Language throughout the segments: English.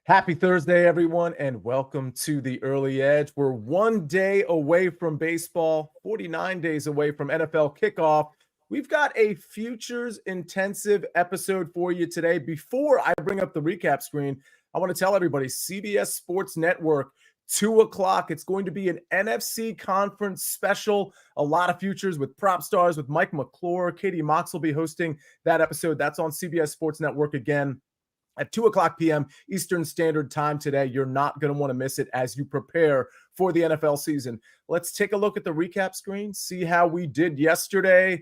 Happy Thursday, everyone, and welcome to the Early Edge. We're 1 day away from baseball, 49 days away from NFL kickoff. We've got a futures intensive episode for you today. Before I bring up the recap screen, I want to tell everybody CBS Sports Network, 2 o'clock. It's going to be an NFC conference special. A lot of futures with prop stars, with Mike McClure. Katie Mox will be hosting that episode. That's on CBS Sports Network again at 2 o'clock p.m. Eastern Standard Time today. You're not going to want to miss it as you prepare for the NFL season. Let's take a look at the recap screen, see how we did yesterday.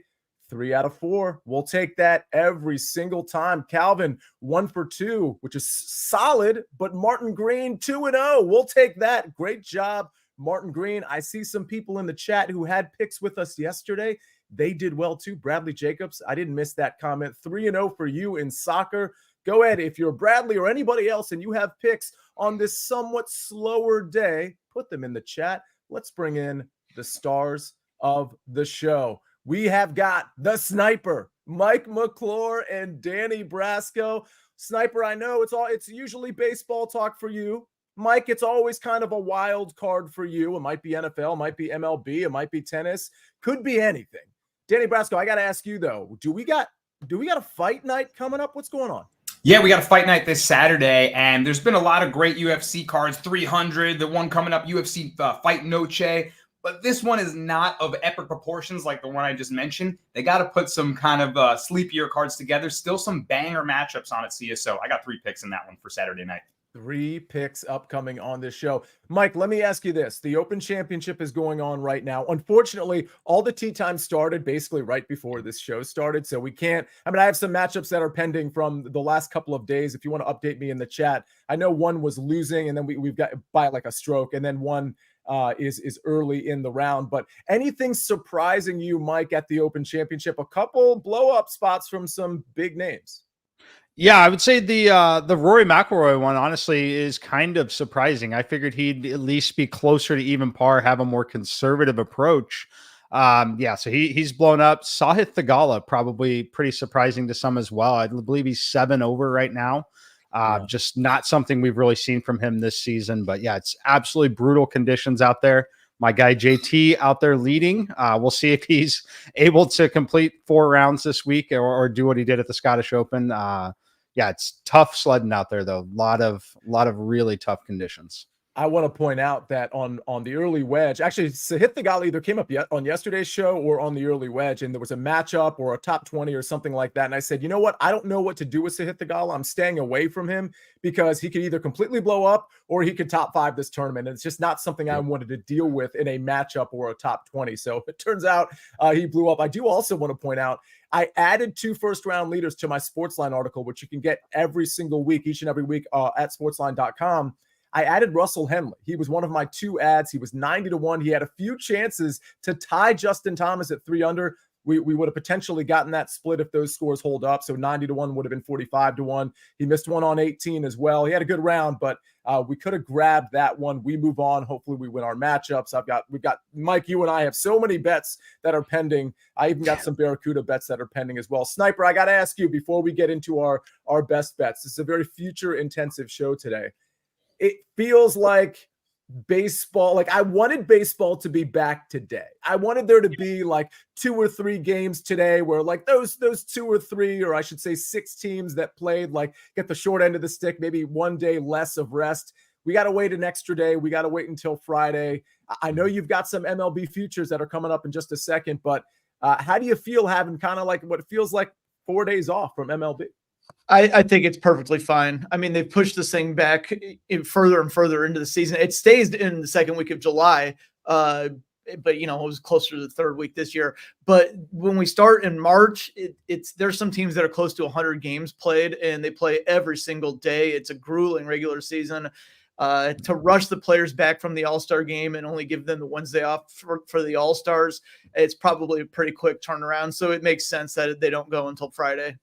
3 out of 4. We'll take that every single time. Calvin, 1 for 2, which is solid, but Martin Green, 2-0. We'll take that. Great job, Martin Green. I see some people in the chat who had picks with us yesterday. They did well too. Bradley Jacobs, I didn't miss that comment. 3-0 for you in soccer. Go ahead. If you're Bradley or anybody else and you have picks on this somewhat slower day, put them in the chat. Let's bring in the stars of the show. We have got the sniper, Mike McClure and Danny Brasco. Sniper, I know it's usually baseball talk for you. Mike, it's always kind of a wild card for you. It might be NFL, it might be MLB, it might be tennis, could be anything. Danny Brasco, I got to ask you though, do we got a fight night coming up? What's going on? Yeah, we got a fight night this Saturday, and there's been a lot of great UFC cards, 300, the one coming up, UFC Fight Noche, but this one is not of epic proportions like the one I just mentioned. They got to put some kind of sleepier cards together, still some banger matchups on it, Sia, so I got 3 picks in that one for Saturday night. 3 picks upcoming on this show. Mike, let me ask you this. The Open Championship is going on right now. Unfortunately, all the tee time started basically right before this show started, so we can't. I have some matchups that are pending from the last couple of days. If you want to update me in the chat, I know one was losing, and then we've got by like a stroke, and then one is early in the round. But anything surprising you, Mike, at the Open Championship? A couple blow-up spots from some big names. Yeah, I would say the Rory McIlroy one, honestly, is kind of surprising. I figured he'd at least be closer to even par, have a more conservative approach. So he's blown up. Sahith Theegala, probably pretty surprising to some as well. I believe he's 7 over right now. Just not something we've really seen from him this season. But yeah, it's absolutely brutal conditions out there. My guy JT out there leading. We'll see if he's able to complete 4 rounds this week or do what he did at the Scottish Open. It's tough sledding out there, though. A lot of really tough conditions. I want to point out that on the early wedge, actually, Sahith Theegala either came up on yesterday's show or on the early wedge, and there was a matchup or a top 20 or something like that. And I said, you know what? I don't know what to do with Sahith Theegala. I'm staying away from him because he could either completely blow up or he could top 5 this tournament. And it's just not something I wanted to deal with in a matchup or a top 20. So it turns out he blew up. I do also want to point out, I added 2 first-round leaders to my SportsLine article, which you can get every single week, each and every week at sportsline.com. I added Russell Henley. He was one of my 2 ads. He was 90-1. He had a few chances to tie Justin Thomas at 3 under. We would have potentially gotten that split if those scores hold up. So 90-1 would have been 45-1. He missed one on 18 as well. He had a good round, but we could have grabbed that one. We move on. Hopefully we win our matchups. We've got Mike, you and I have so many bets that are pending. I even got some Barracuda bets that are pending as well. Sniper, I got to ask you before we get into our best bets. This is a very future intensive show today. It feels like baseball, like I wanted baseball to be back today. I wanted there to be like 2 or 3 games today where like those 2 or 3, or I should say 6 teams that played, like get the short end of the stick, maybe 1 day less of rest. We got to wait an extra day. We got to wait until Friday. I know you've got some MLB futures that are coming up in just a second, but how do you feel having kind of like what feels like 4 days off from MLB? I think it's perfectly fine. I mean, they've pushed this thing back further and further into the season. It stays in the second week of July, but it was closer to the 3rd week this year. But when we start in March, there's some teams that are close to 100 games played, and they play every single day. It's a grueling regular season. To rush the players back from the All-Star game and only give them the Wednesday off for the All-Stars, it's probably a pretty quick turnaround. So it makes sense that they don't go until Friday.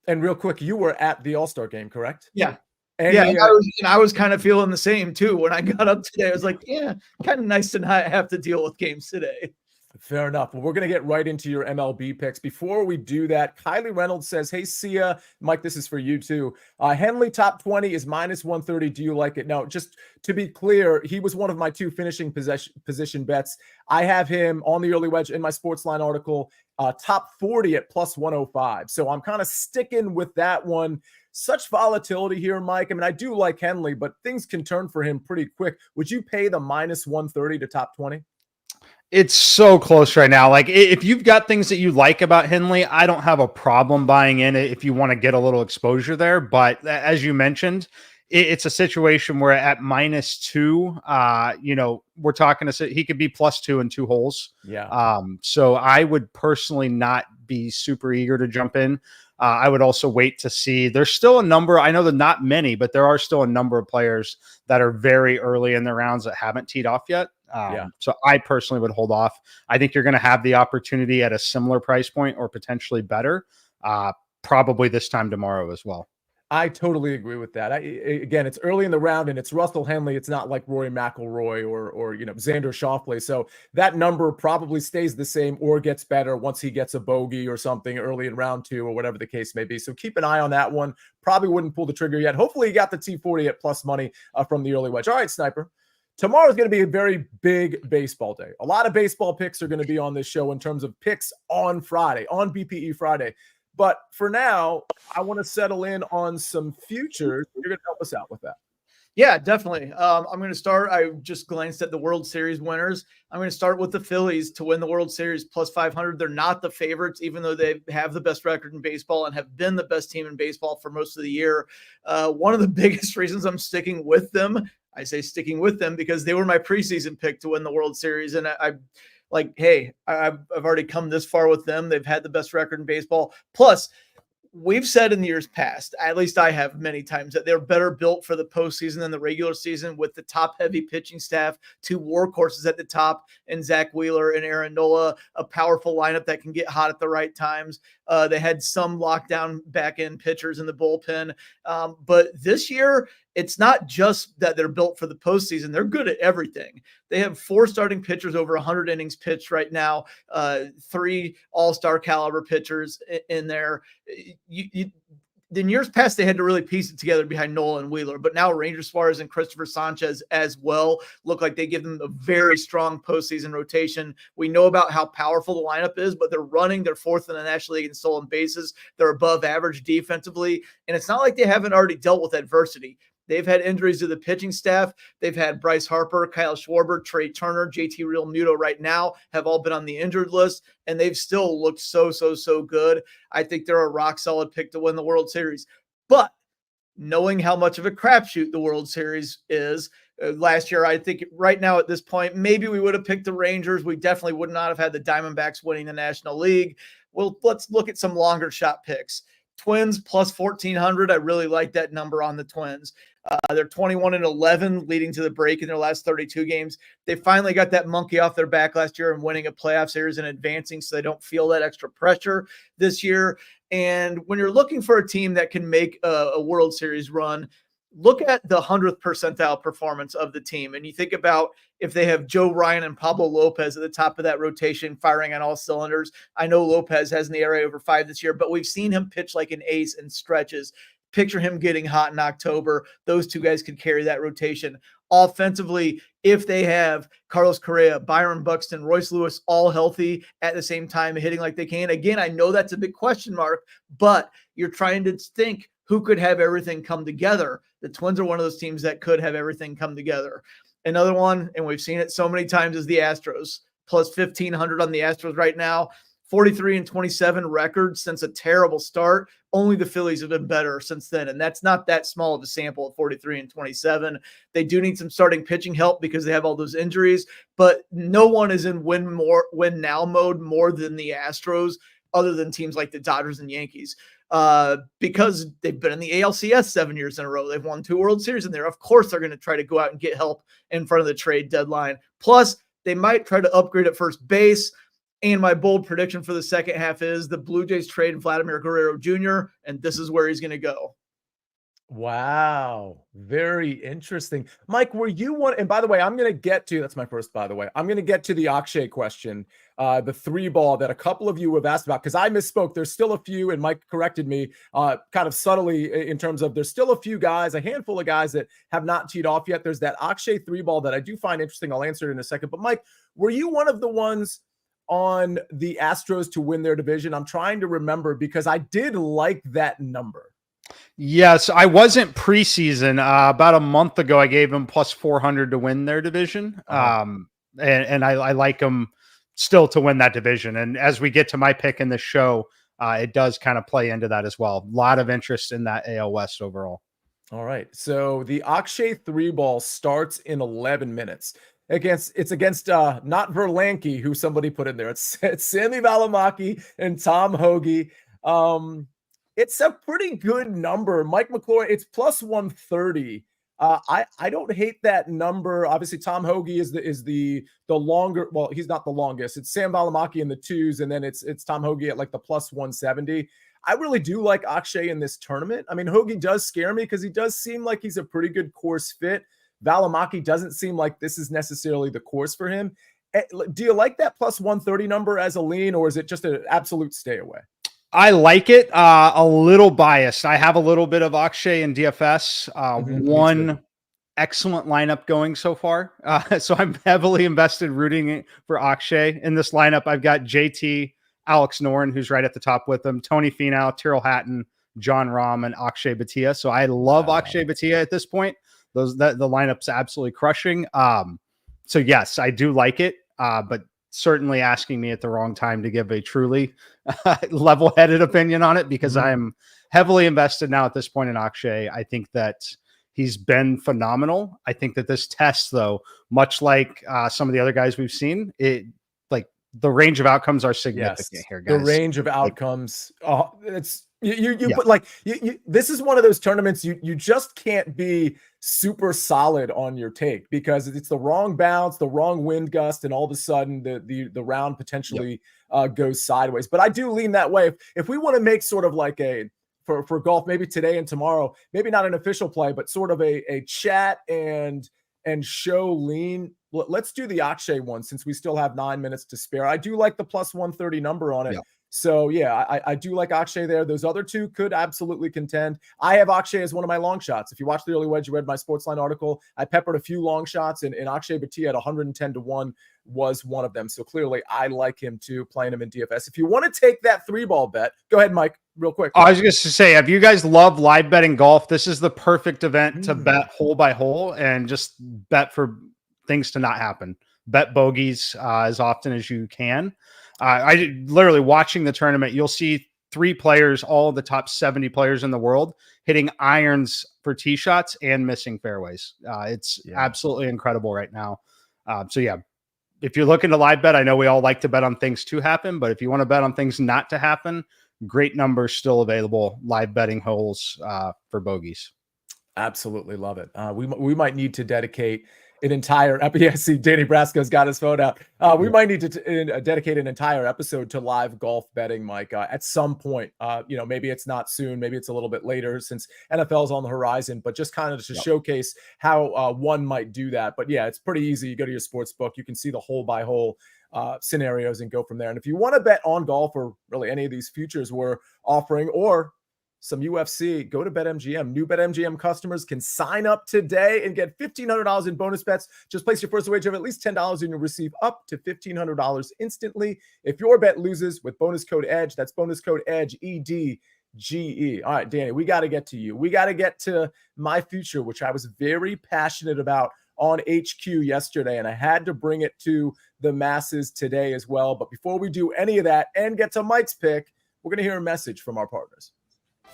And real quick, you were at the All-Star game, correct? Yeah. And I was kind of feeling the same too. When I got up today, I was like, yeah, kind of nice to not have to deal with games today. Fair enough. Well, we're going to get right into your MLB picks. Before we do that, Kylie Reynolds says, hey, Sia, Mike, this is for you too. Henley top 20 is minus 130. Do you like it? No, just to be clear, he was one of my 2 finishing position bets. I have him on the early wedge in my SportsLine article, top 40 at plus 105. So I'm kind of sticking with that one. Such volatility here, Mike. I mean, I do like Henley, but things can turn for him pretty quick. Would you pay the minus 130 to top 20? It's so close right now. Like, if you've got things that you like about Henley, I don't have a problem buying in it if you want to get a little exposure there. But as you mentioned, it's a situation where at -2, we're talking to, he could be +2 in 2 holes. Yeah. So I would personally not be super eager to jump in. I would also wait to see. There's still a number. I know that not many, but there are still a number of players that are very early in their rounds that haven't teed off yet. So I personally would hold off. I think you're going to have the opportunity at a similar price point or potentially better, probably this time tomorrow as well. I totally agree with that. Again, it's early in the round and it's Russell Henley. It's not like Rory McIlroy or Xander Schauffele. So that number probably stays the same or gets better once he gets a bogey or something early in round 2 or whatever the case may be. So keep an eye on that one. Probably wouldn't pull the trigger yet. Hopefully you got the T40 at plus money from the early wedge. All right, Sniper. Tomorrow is going to be a very big baseball day. A lot of baseball picks are going to be on this show in terms of picks on Friday, on BPE Friday. But for now, I want to settle in on some futures. You're going to help us out with that. Yeah, definitely. I'm going to start. I just glanced at the World Series winners. I'm going to start with the Phillies to win the World Series plus 500. They're not the favorites, even though they have the best record in baseball and have been the best team in baseball for most of the year. One of the biggest reasons I'm sticking with them, I say sticking with them because they were my preseason pick to win the World Series. And I've already come this far with them. They've had the best record in baseball. Plus, we've said in years past, at least I have many times, that they're better built for the postseason than the regular season with the top-heavy pitching staff, 2 workhorses at the top, and Zach Wheeler and Aaron Nola, a powerful lineup that can get hot at the right times. They had some lockdown back-end pitchers in the bullpen. But this year, it's not just that they're built for the postseason. They're good at everything. They have 4 starting pitchers over 100 innings pitched right now, 3 all-star caliber pitchers in there. In years past, they had to really piece it together behind Nola and Wheeler, but now Ranger Suarez and Christopher Sanchez as well look like they give them a very strong postseason rotation. We know about how powerful the lineup is, but they're 4th in the National League in stolen bases. They're above average defensively, and it's not like they haven't already dealt with adversity. They've had injuries to the pitching staff. They've had Bryce Harper, Kyle Schwarber, Trey Turner, JT Realmuto right now have all been on the injured list, and they've still looked so good. I think they're a rock-solid pick to win the World Series. But knowing how much of a crapshoot the World Series is, last year, I think right now at this point, maybe we would have picked the Rangers. We definitely would not have had the Diamondbacks winning the National League. Well, let's look at some longer shot picks. Twins plus 1,400. I really like that number on the Twins. They're 21-11 leading to the break in their last 32 games. They finally got that monkey off their back last year and winning a playoff series and advancing, so they don't feel that extra pressure this year. And when you're looking for a team that can make a World Series run, look at the 100th percentile performance of the team. And you think about if they have Joe Ryan and Pablo Lopez at the top of that rotation firing on all cylinders. I know Lopez has an ERA over 5 this year, but we've seen him pitch like an ace in stretches. Picture him getting hot in October. Those 2 guys could carry that rotation. Offensively, if they have Carlos Correa, Byron Buxton, Royce Lewis all healthy at the same time, hitting like they can. Again, I know that's a big question mark, but you're trying to think who could have everything come together. The Twins are one of those teams that could have everything come together. Another one, and we've seen it so many times, is the Astros. Plus 1,500 on the Astros right now. 43-27 record since a terrible start. Only the Phillies have been better since then, and that's not that small of a sample at 43-27. They do need some starting pitching help because they have all those injuries, but no one is in win now mode more than the Astros, other than teams like the Dodgers and Yankees. Because they've been in the ALCS 7 years in a row. They've won 2 World Series in there. Of course, they're going to try to go out and get help in front of the trade deadline. Plus, they might try to upgrade at first base. And my bold prediction for the second half is the Blue Jays trade Vladimir Guerrero Jr., and this is where he's going to go. Wow. Very interesting. Mike, were you one? And by the way, I'm going to get to that's my first, by the way. I'm going to get to the Akshay question, the three ball that a couple of you have asked about because I misspoke. There's still a few, and Mike corrected me kind of subtly in terms of there's still a few guys, a handful of guys that have not teed off yet. There's that Akshay three ball that I do find interesting. I'll answer it in a second. But Mike, were you one of the ones on the Astros to win their division? I'm trying to remember because I did like that number. Yes, I wasn't preseason. About a month ago, I gave them plus 400 to win their division. And I like them still to win that division. And as we get to my pick in the show, it does kind of play into that as well. A lot of interest in that AL West overall. All right. So the Akshay three ball starts in 11 minutes. It's against not Verlanke, who somebody put in there. It's Sammy Valimaki and Tom Hoagie. It's a pretty good number. Mike McClure, it's plus 130. I don't hate that number. Obviously, Tom Hoagie is the longer. Well, he's not the longest. It's Sam Valimaki in the twos, and then it's Tom Hoagie at like the plus 170. I really do like Akshay in this tournament. I mean, Hoagie does scare me because he does seem like he's a pretty good course fit. Valimaki doesn't seem like this is necessarily the course for him. Do you like that plus 130 number as a lean, or is it just an absolute stay away? I like it. A little biased. I have a little bit of Akshay and DFS. One excellent lineup going so far. So I'm heavily invested rooting for Akshay. In this lineup, I've got JT, Alex Noren, who's right at the top with him, Tony Finau, Tyrrell Hatton, John Rahm, and Akshay Bhatia. So I love Akshay Bhatia at this point. The lineup's absolutely crushing. So yes, I do like it. But certainly asking me at the wrong time to give a truly level-headed opinion on it because I'm heavily invested now at this point in Akshay. I think that he's been phenomenal. I think that this test, though, much like some of the other guys we've seen, the range of outcomes are significant here, guys. The range of outcomes, it's but this is one of those tournaments you just can't be super solid on your take because it's the wrong bounce, the wrong wind gust, and all of a sudden the round potentially goes sideways. But I do lean that way. If we want to make sort of like for golf, maybe today and tomorrow, maybe not an official play, but sort of a chat and show lean. Let's do the Akshay one since we still have 9 minutes to spare. I do like the plus 130 number on it. Yeah. So yeah, I do like Akshay there. Those other two could absolutely contend. I have Akshay as one of my long shots. If you watch the early wedge, you read my SportsLine article. I peppered a few long shots, and Akshay Bhatia at 110-1 was one of them. So clearly, I like him too, playing him in DFS. If you want to take that three ball bet, go ahead, Mike, real quick. I was just to say, if you guys love live betting golf, this is the perfect event to bet hole by hole and just bet for things to not happen. Bet bogeys as often as you can. I literally watching the tournament, you'll see 3 players, all of the top 70 players in the world, hitting irons for tee shots and missing fairways. It's absolutely incredible right now. So yeah, if you're looking to live bet, I know we all like to bet on things to happen, but if you want to bet on things not to happen, great numbers still available. Live betting holes for bogeys. Absolutely love it. We might need to dedicate an entire episode. Yeah, see, Danny Brasco's got his phone out. We might need to dedicate an entire episode to live golf betting, Mike, at some point. Maybe it's not soon, maybe it's a little bit later since NFL's on the horizon, but just kind of to showcase how one might do that. But yeah, it's pretty easy. You go to your sports book, you can see the hole by hole scenarios and go from there. And if you want to bet on golf or really any of these futures we're offering or some UFC, go to BetMGM. New BetMGM customers can sign up today and get $1,500 in bonus bets. Just place your first wager of at least $10 and you'll receive up to $1,500 instantly. If your bet loses with bonus code EDGE, that's bonus code EDGE, EDGE. All right, Danny, we got to get to you. We got to get to my future, which I was very passionate about on HQ yesterday, and I had to bring it to the masses today as well. But before we do any of that and get to Mike's pick, we're going to hear a message from our partners.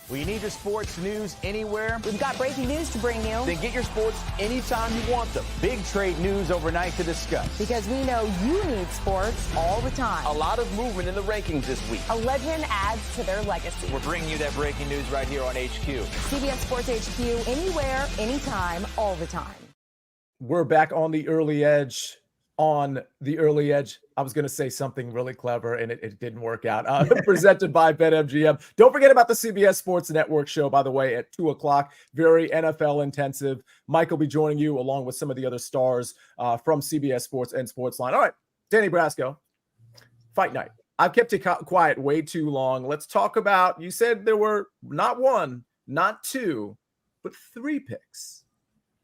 Well, you need your sports news anywhere? We've got breaking news to bring you. Then get your sports anytime you want them. Big trade news overnight to discuss. Because we know you need sports all the time. A lot of movement in the rankings this week. A legend adds to their legacy. We're bringing you that breaking news right here on HQ. CBS Sports HQ, anywhere, anytime, all the time. We're back on the early edge. on the early edge. I was going to say something really clever and it didn't work out. Presented by BetMGM. Don't forget about the CBS Sports Network show, by the way, at 2:00. Very NFL intensive. Mike will be joining you along with some of the other stars from CBS Sports and SportsLine. All right, Danny Brasco, Fight Night. I've kept it quiet way too long. Let's talk about, you said there were not one, not two, but 3 picks.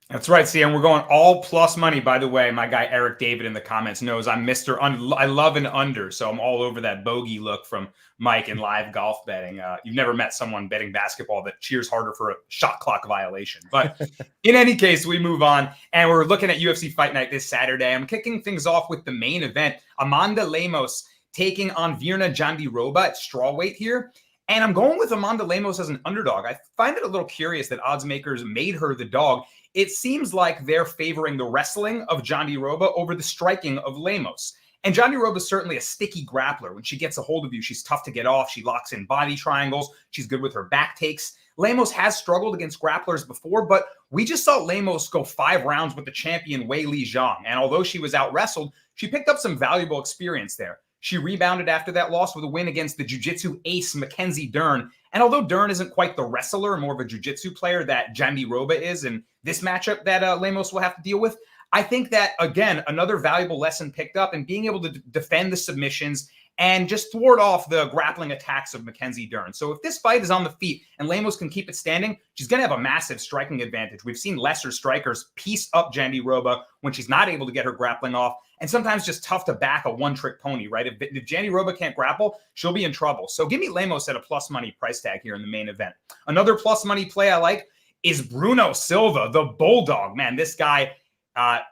That's right, see, and we're going all plus money. By the way, my guy Eric David in the comments knows I'm Mr. I love an under, so I'm all over that bogey look from Mike in live golf betting. You've never met someone betting basketball that cheers harder for a shot clock violation. But in any case, we move on, and we're looking at UFC Fight Night this Saturday. I'm kicking things off with the main event, Amanda Lemos taking on Virna Jandiroba at strawweight here. And I'm going with Amanda Lemos as an underdog. I find it a little curious that odds makers made her the dog. It seems like they're favoring the wrestling of Jandiroba over the striking of Lemos. And Jandiroba is certainly a sticky grappler. When she gets a hold of you, she's tough to get off. She locks in body triangles. She's good with her back takes. Lemos has struggled against grapplers before, but we just saw Lemos go 5 rounds with the champion Wei Li Zhang. And although she was out-wrestled, she picked up some valuable experience there. She rebounded after that loss with a win against the jiu-jitsu ace Mackenzie Dern. And although Dern isn't quite the wrestler, more of a jiu-jitsu player that Jandiroba is in this matchup that Lemos will have to deal with, I think that, again, another valuable lesson picked up in being able to defend the submissions and just thwart off the grappling attacks of Mackenzie Dern. So if this fight is on the feet and Lemos can keep it standing, she's going to have a massive striking advantage. We've seen lesser strikers piece up Jandiroba when she's not able to get her grappling off, and sometimes just tough to back a one-trick pony, right? If Jandiroba can't grapple, she'll be in trouble. So give me Lemos at a plus money price tag here in the main event. Another plus money play I like is Bruno Silva, the Bulldog. Man, this guy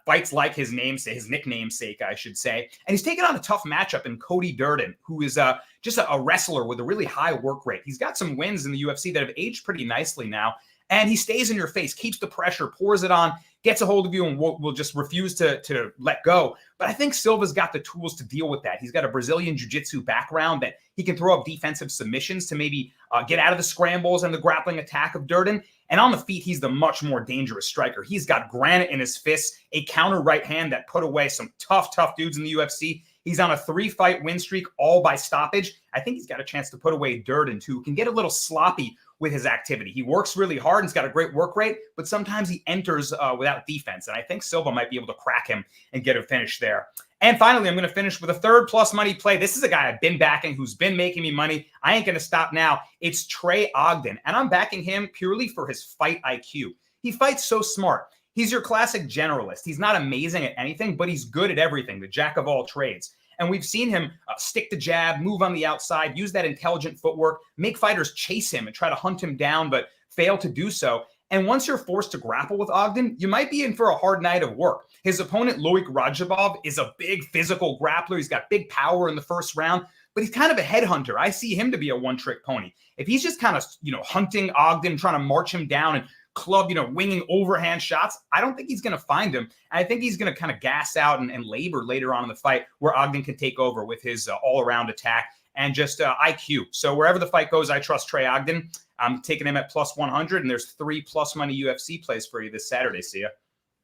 fights like his namesake, his nickname sake, I should say. And he's taking on a tough matchup in Cody Durden, who is just a wrestler with a really high work rate. He's got some wins in the UFC that have aged pretty nicely now. And he stays in your face, keeps the pressure, pours it on, gets a hold of you, and will just refuse to let go. But I think Silva's got the tools to deal with that. He's got a Brazilian jiu-jitsu background that he can throw up defensive submissions to maybe get out of the scrambles and the grappling attack of Durden. And on the feet, he's the much more dangerous striker. He's got granite in his fists, a counter right hand that put away some tough dudes in the UFC. He's on a 3-fight win streak, all by stoppage. I think he's got a chance to put away Durden, too. Can get a little sloppy with his activity. He works really hard and he's got a great work rate, but sometimes he enters without defense. And I think Silva might be able to crack him and get a finish there. And finally, I'm going to finish with a third plus money play. This is a guy I've been backing who's been making me money. I ain't going to stop now. It's Trey Ogden, and I'm backing him purely for his fight IQ. He fights so smart. He's your classic generalist. He's not amazing at anything, but he's good at everything, the jack of all trades. And we've seen him stick the jab, move on the outside, use that intelligent footwork, make fighters chase him and try to hunt him down, but fail to do so. And once you're forced to grapple with Ogden, you might be in for a hard night of work. His opponent, Loic Rajabov, is a big physical grappler. He's got big power in the first round, but he's kind of a headhunter. I see him to be a one-trick pony. If he's just kind of, hunting Ogden, trying to march him down and club, winging overhand shots, I don't think he's going to find him. I think he's going to kind of gas out and labor later on in the fight where Ogden can take over with his all-around attack and just IQ. So wherever the fight goes, I trust Trey Ogden. I'm taking him at plus 100, and there's 3 plus money UFC plays for you this Saturday, Sia.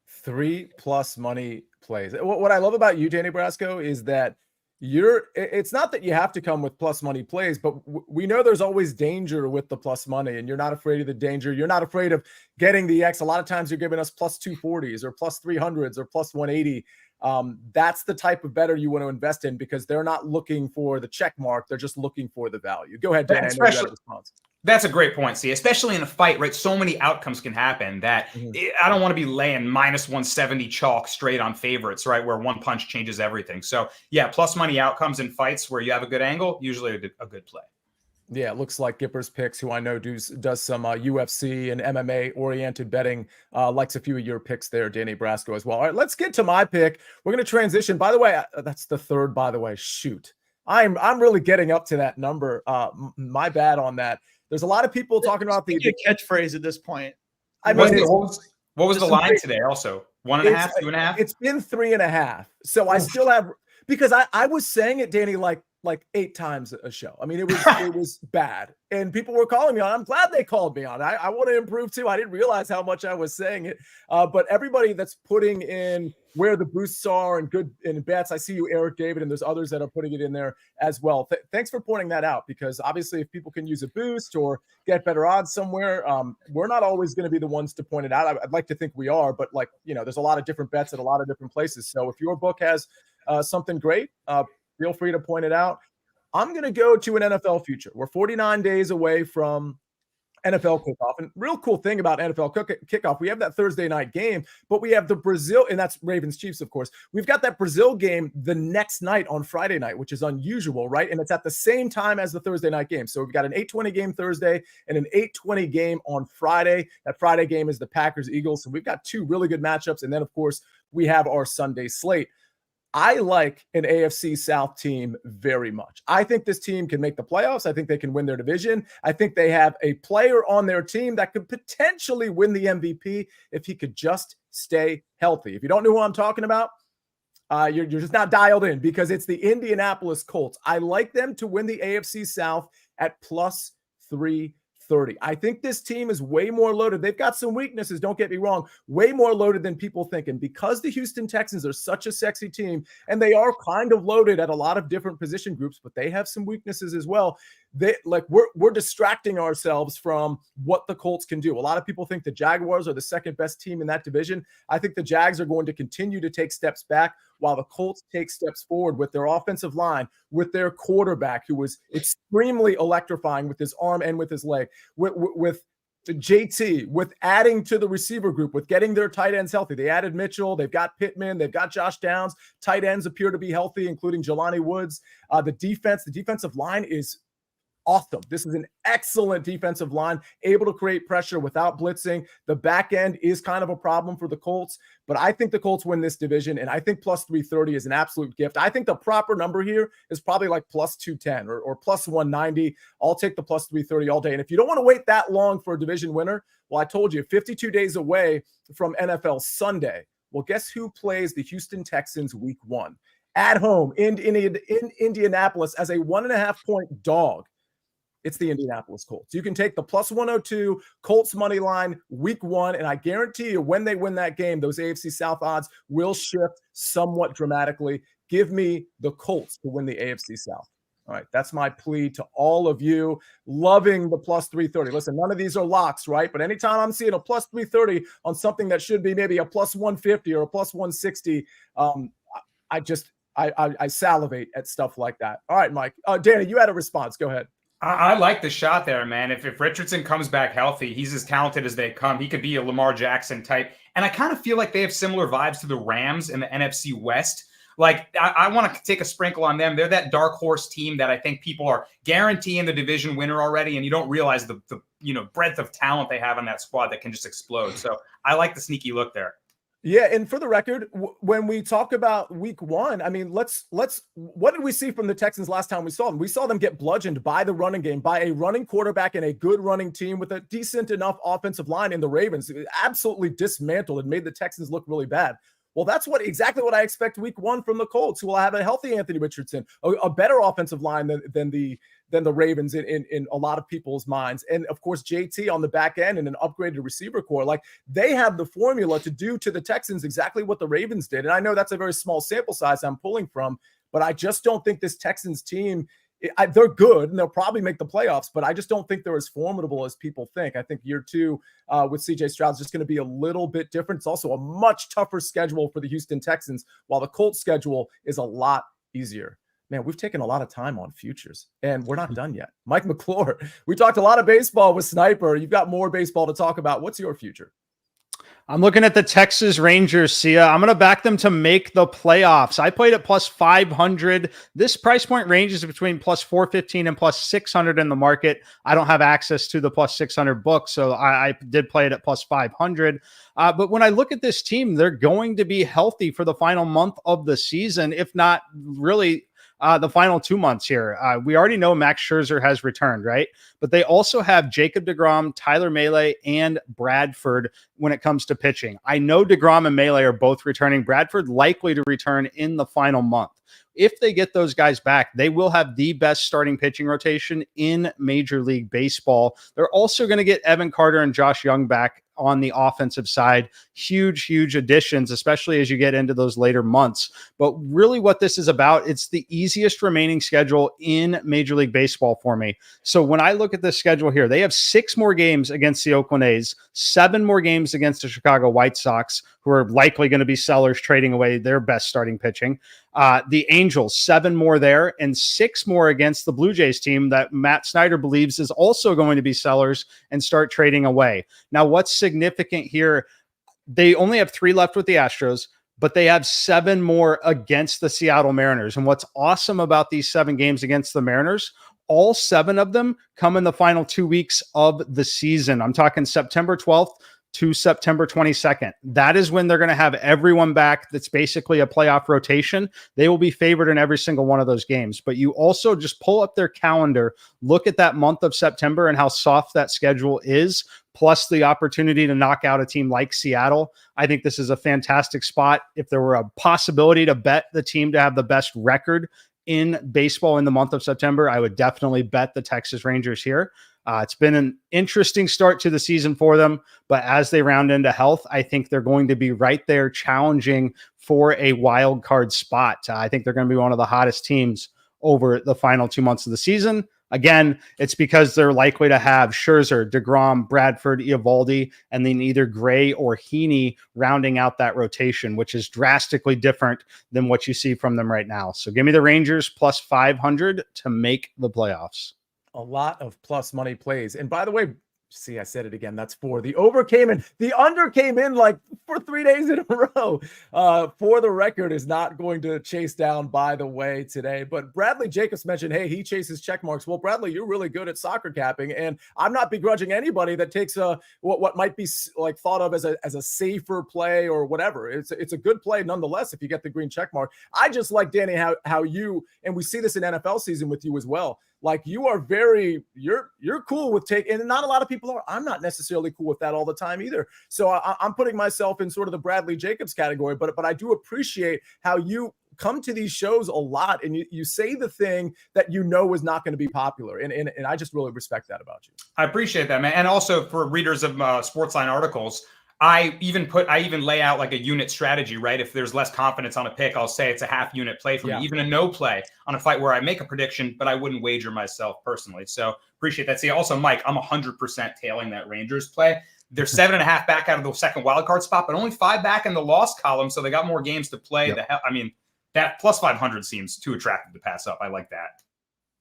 3 plus money plays. What I love about you, Danny Brasco, is that it's not that you have to come with plus money plays, but we know there's always danger with the plus money, and you're not afraid of the danger. You're not afraid of getting the X. A lot of times you're giving us plus 240s or plus 300s or plus 180. That's the type of bettor you want to invest in because they're not looking for the check mark. They're just looking for the value. Go ahead, Dan. I know you have a response. That's a great point, see, especially in a fight, right? So many outcomes can happen that I don't want to be laying minus 170 chalk straight on favorites, right? Where one punch changes everything. So yeah, plus money outcomes in fights where you have a good angle, usually a good play. Yeah, it looks like Gipper's Picks, who I know does some UFC and MMA oriented betting, likes a few of your picks there, Danny Brasco as well. All right, let's get to my pick. We're going to transition. By the way, that's the third, by the way. Shoot. I'm really getting up to that number. My bad on that. There's a lot of people talking about the catchphrase at this point. I mean, what was the line today? Also 1.5, 2.5. It's been 3.5. So I still have, because I was saying it, Danny, like like 8 times a show. I mean, it was bad, and people were calling me on. I'm glad they called me on. I want to improve too. I didn't realize how much I was saying it. But everybody that's putting in where the boosts are and good in bets, I see you, Eric David, and there's others that are putting it in there as well. Thanks for pointing that out, because obviously if people can use a boost or get better odds somewhere, we're not always going to be the ones to point it out. I'd like to think we are, but there's a lot of different bets at a lot of different places. So if your book has something great, feel free to point it out. I'm going to go to an NFL future. We're 49 days away from NFL kickoff. And real cool thing about NFL kickoff, we have that Thursday night game, but we have the Brazil, and that's Ravens Chiefs, of course. We've got that Brazil game the next night on Friday night, which is unusual, right? And it's at the same time as the Thursday night game. So we've got an 8:20 game Thursday and an 8:20 game on Friday. That Friday game is the Packers-Eagles. So we've got 2 really good matchups. And then, of course, we have our Sunday slate. I like an AFC South team very much. I think this team can make the playoffs. I think they can win their division. I think they have a player on their team that could potentially win the MVP if he could just stay healthy. If you don't know who I'm talking about, you're just not dialed in, because it's the Indianapolis Colts. I like them to win the AFC South at plus 330. I think this team is way more loaded. They've got some weaknesses, don't get me wrong, way more loaded than people think. And because the Houston Texans are such a sexy team, and they are kind of loaded at a lot of different position groups, but they have some weaknesses as well. We're distracting ourselves from what the Colts can do. A lot of people think the Jaguars are the second best team in that division. I think the Jags are going to continue to take steps back while the Colts take steps forward with their offensive line, with their quarterback, who was extremely electrifying with his arm and with his leg, with the JT, with adding to the receiver group, with getting their tight ends healthy. They added Mitchell. They've got Pittman. They've got Josh Downs. Tight ends appear to be healthy, including Jelani Woods. The defensive line is awesome. This is an excellent defensive line, able to create pressure without blitzing. The back end is kind of a problem for the Colts, but I think the Colts win this division, and I think plus 330 is an absolute gift. I think the proper number here is probably like plus 210 or plus 190. I'll take the plus 330 all day. And if you don't want to wait that long for a division winner, well, I told you, 52 days away from NFL Sunday. Well, guess who plays the Houston Texans week 1? At home in Indianapolis as a 1.5-point dog. It's the Indianapolis Colts. You can take the plus 102 Colts money line week 1, and I guarantee you when they win that game, those AFC South odds will shift somewhat dramatically. Give me the Colts to win the AFC South. All right, that's my plea to all of you loving the plus 330. Listen, none of these are locks, right? But anytime I'm seeing a plus 330 on something that should be maybe a plus 150 or a plus 160, I salivate at stuff like that. All right, Mike. Danny, you had a response. Go ahead. I like the shot there, man. If Richardson comes back healthy, he's as talented as they come. He could be a Lamar Jackson type. And I kind of feel like they have similar vibes to the Rams in the NFC West. Like, I want to take a sprinkle on them. They're that dark horse team that I think people are guaranteeing the division winner already, and you don't realize the breadth of talent they have on that squad that can just explode. So I like the sneaky look there. Yeah, and for the record, when we talk about week 1, I mean, let's what did we see from the Texans last time we saw them? We saw them get bludgeoned by the running game, by a running quarterback and a good running team with a decent enough offensive line in the Ravens. It absolutely dismantled and made the Texans look really bad. Well, that's exactly what I expect week 1 from the Colts, who will have a healthy Anthony Richardson, a better offensive line than the Ravens in a lot of people's minds. And of course, JT on the back end and an upgraded receiver core. Like, they have the formula to do to the Texans exactly what the Ravens did. And I know that's a very small sample size I'm pulling from, but I just don't think this Texans team, they're good and they'll probably make the playoffs, but I just don't think they're as formidable as people think. I think year 2 with CJ Stroud is just going to be a little bit different. It's also a much tougher schedule for the Houston Texans, while the Colts schedule is a lot easier. Man, we've taken a lot of time on futures, and we're not done yet. Mike McClure, we talked a lot of baseball with Sniper. You've got more baseball to talk about. What's your future? I'm looking at the Texas Rangers, Sia. I'm going to back them to make the playoffs. I played at plus 500. This price point ranges between plus 415 and plus 600 in the market. I don't have access to the plus 600 book, so I did play it at plus 500. But when I look at this team, they're going to be healthy for the final month of the season, if not really the final 2 months here. We already know Max Scherzer has returned, right? But they also have Jacob deGrom, Tyler Mahle, and Bradford when it comes to pitching. I know deGrom and Mahle are both returning. Bradford likely to return in the final month. If they get those guys back, they will have the best starting pitching rotation in Major League Baseball. They're also going to get Evan Carter and Josh Young back on the offensive side. Huge additions, especially as you get into those later months. But really what this is about, it's the easiest remaining schedule in Major League Baseball for me. So when I look at this schedule here, they have 6 more games against the Oakland A's, 7 more games against the Chicago White Sox, who are likely going to be sellers trading away their best starting pitching. The Angels, 7 more there, and 6 more against the Blue Jays team that Matt Snyder believes is also going to be sellers and start trading away. Now, what's significant here, they only have 3 left with the Astros, but they have 7 more against the Seattle Mariners. And what's awesome about these 7 games against the Mariners, all 7 of them come in the final 2 weeks of the season. I'm talking September 12th to September 22nd. That is when they're going to have everyone back. That's basically a playoff rotation. They will be favored in every single one of those games. But you also just pull up their calendar, look at that month of September and how soft that schedule is, plus the opportunity to knock out a team like Seattle. I think this is a fantastic spot. If there were a possibility to bet the team to have the best record in baseball in the month of September, I would definitely bet the Texas Rangers here. It's been an interesting start to the season for them, but as they round into health, I think they're going to be right there challenging for a wild card spot. I think they're going to be one of the hottest teams over the final 2 months of the season. Again, it's because they're likely to have Scherzer, deGrom, Bradford, Eovaldi, and then either Gray or Heaney rounding out that rotation, which is drastically different than what you see from them right now. So give me the Rangers plus 500 to make the playoffs. A lot of plus money plays. And by the way, see, I said it again. That's 4. The over came in. The under came in like for 3 days in a row. For the record, is not going to chase down, by the way, today. But Bradley Jacobs mentioned, hey, he chases check marks. Well, Bradley, you're really good at soccer capping. And I'm not begrudging anybody that takes what might be like thought of as a safer play or whatever. It's a good play nonetheless if you get the green check mark. I just like, Danny, how you, and we see this in NFL season with you as well. Like you are you're cool with and not a lot of people are. I'm not necessarily cool with that all the time either. So I'm putting myself in sort of the Bradley Jacobs category, but I do appreciate how you come to these shows a lot and you say the thing that you know is not going to be popular. And I just really respect that about you. I appreciate that, man. And also for readers of SportsLine articles, I even lay out like a unit strategy, right? If there's less confidence on a pick, I'll say it's a half unit play for me, even a no play on a fight where I make a prediction, but I wouldn't wager myself personally. So appreciate that. See, also, Mike, I'm 100% tailing that Rangers play. They're 7.5 back out of the second wildcard spot, but only 5 back in the loss column. So they got more games to play. That plus 500 seems too attractive to pass up. I like that.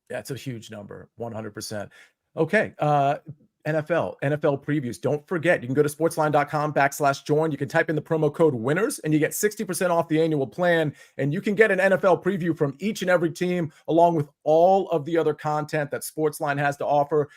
Yeah, it's a huge number, 100%. Okay. NFL previews. Don't forget, you can go to sportsline.com/join. You can type in the promo code winners and you get 60% off the annual plan. And you can get an NFL preview from each and every team, along with all of the other content that Sportsline has to offer.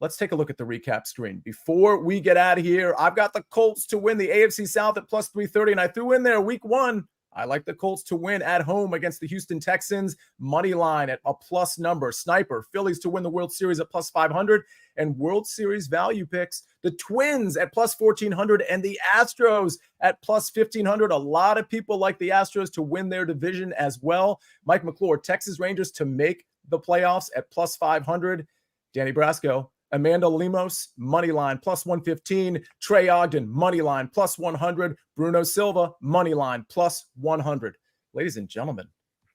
Let's take a look at the recap screen. Before we get out of here, I've got the Colts to win the AFC South at plus 330. And I threw in there week 1. I like the Colts to win at home against the Houston Texans. Money line at a plus number. Sniper, Phillies to win the World Series at plus 500. And World Series value picks, the Twins at plus 1,400 and the Astros at plus 1,500. A lot of people like the Astros to win their division as well. Mike McClure, Texas Rangers to make the playoffs at plus 500. Danny Brasco, Amanda Lemos, money line plus 115. Trey Ogden, money line plus 100. Bruno Silva, money line plus 100. Ladies and gentlemen,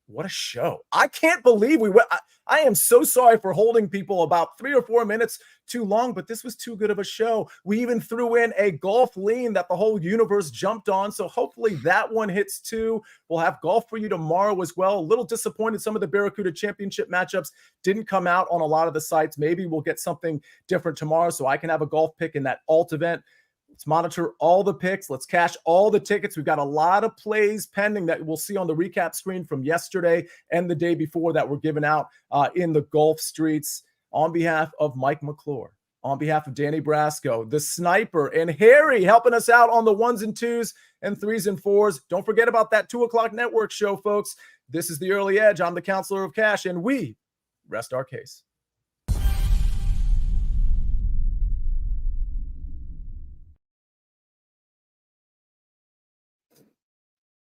what a show. I can't believe we went. I am so sorry for holding people about 3 or 4 minutes too long, but this was too good of a show. We even threw in a golf lean that the whole universe jumped on. So hopefully that one hits too. We'll have golf for you tomorrow as well. A little disappointed some of the Barracuda Championship matchups didn't come out on a lot of the sites. Maybe we'll get something different tomorrow so I can have a golf pick in that alt event. Let's monitor all the picks. Let's cash all the tickets. We've got a lot of plays pending that we'll see on the recap screen from yesterday and the day before that were given out in the Gulf streets. On behalf of Mike McClure, on behalf of Danny Brasco, the Sniper, and Harry helping us out on the 1s and 2s and 3s and 4s. Don't forget about that 2 o'clock network show, folks. This is the Early Edge. I'm the Counselor of Cash, and we rest our case.